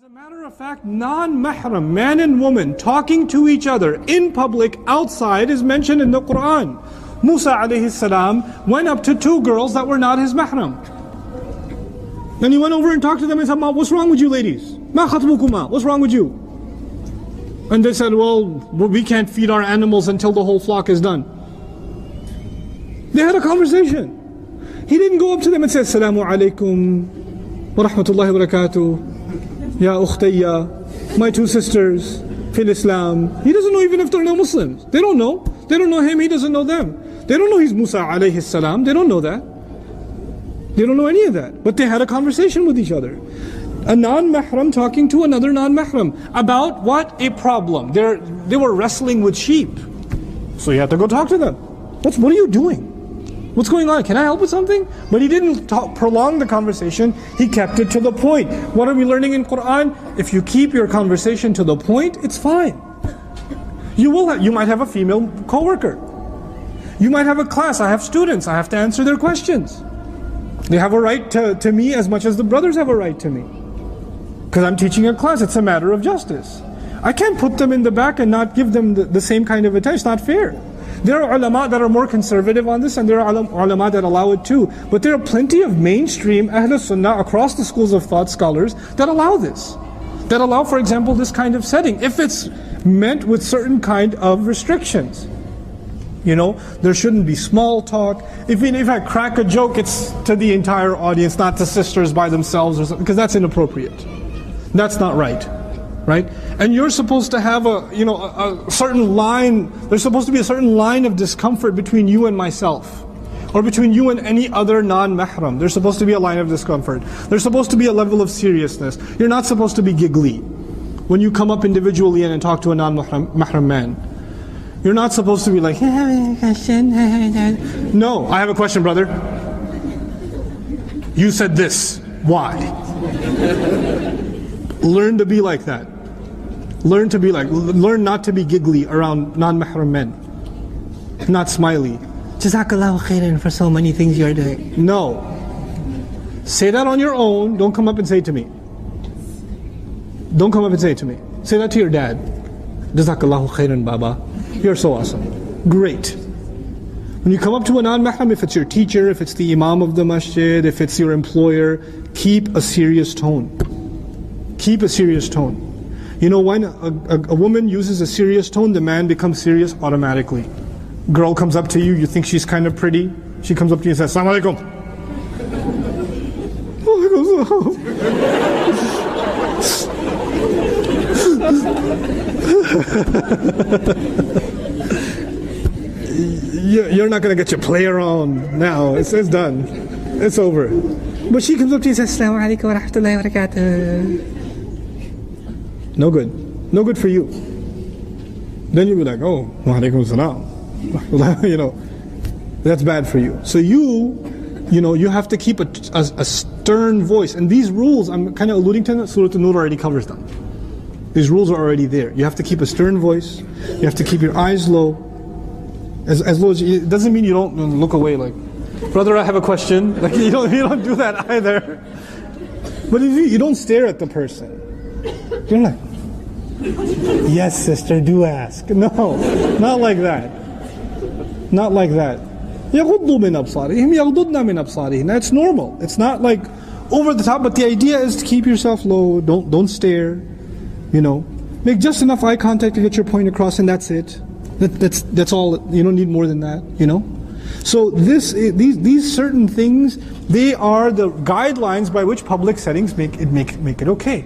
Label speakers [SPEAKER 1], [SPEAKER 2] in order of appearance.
[SPEAKER 1] As a matter of fact, non-mahram, man and woman, talking to each other in public, outside, is mentioned in the Quran. Musa alayhi salam went up to two girls that were not his mahram. And he went over and talked to them and said, what's wrong with you ladies? Ma khatbukuma, what's wrong with you? And they said, well, we can't feed our animals until the whole flock is done. They had a conversation. He didn't go up to them and say, Assalamu alaikum wa rahmatullahi wa barakatuh. Ya ukhtayya, my two sisters, fil Islam. He doesn't know even if they're no Muslims. They don't know. They don't know him, he doesn't know them. They don't know he's Musa alayhi salam. They don't know that. They don't know any of that. But they had a conversation with each other. A non-mahram talking to another non-mahram. About what? A problem. They were wrestling with sheep. So he had to go talk to them. What are you doing? What's going on? Can I help with something? But he didn't prolong the conversation. He kept it to the point. What are we learning in Quran? If you keep your conversation to the point, it's fine. You might have a female co-worker. You might have a class. I have students. I have to answer their questions. They have a right to me as much as the brothers have a right to me. Because I'm teaching a class. It's a matter of justice. I can't put them in the back and not give them the same kind of attention. It's not fair. There are ulama that are more conservative on this, and there are ulama that allow it too. But there are plenty of mainstream Ahl Sunnah across the schools of thought scholars that allow this. That allow, for example, this kind of setting, if it's meant with certain kind of restrictions. You know, there shouldn't be small talk. If I crack a joke, it's to the entire audience, not to sisters by themselves or something, because that's inappropriate. That's not right. Right? And you're supposed to have a certain line, there's supposed to be a certain line of discomfort between you and myself. Or between you and any other non-mahram. There's supposed to be a line of discomfort. There's supposed to be a level of seriousness. You're not supposed to be giggly when you come up individually and talk to a non-mahram man. You're not supposed to be like, no, I have a question, brother. You said this. Why? Learn to be like that. Learn not to be giggly around non-mahram men. Not smiley.
[SPEAKER 2] Jazakallahu khairan for so many things you're doing.
[SPEAKER 1] No. Say that on your own. Don't come up and say it to me. Don't come up and say it to me. Say that to your dad. Jazakallahu khairan, Baba. You're so awesome. Great. When you come up to a non-mahram, if it's your teacher, if it's the imam of the masjid, if it's your employer, keep a serious tone. Keep a serious tone. You know, when a woman uses a serious tone, the man becomes serious automatically. Girl comes up to you, you think she's kind of pretty. She comes up to you and says, Assalamu alaikum. You're not going to get your play around now. It's done. It's over. But she comes up to you and says, Assalamu alaikum wa rahmatullahi wa barakatuh. No good. No good for you. Then you'll be like, oh, wa alaikum salam. You know, that's bad for you. So you have to keep a stern voice. And these rules, I'm kind of alluding to, Surah An-Nur already covers them. These rules are already there. You have to keep a stern voice. You have to keep your eyes low. As low as it doesn't mean you don't look away like, brother, I have a question. Like you don't do that either. But if you don't stare at the person. You're like, yes, sister, do ask. No, not like that. Not like that. يَغُضُّ مِنْ أَبْصَارِهِمْ يَغْضُضْنَ مِنْ أَبْصَارِهِمْ. That's normal. It's not like over the top, but the idea is to keep yourself low. Don't stare. You know, make just enough eye contact to get your point across, and that's it. That's all. You don't need more than that. You know. So these certain things, they are the guidelines by which public settings make it okay.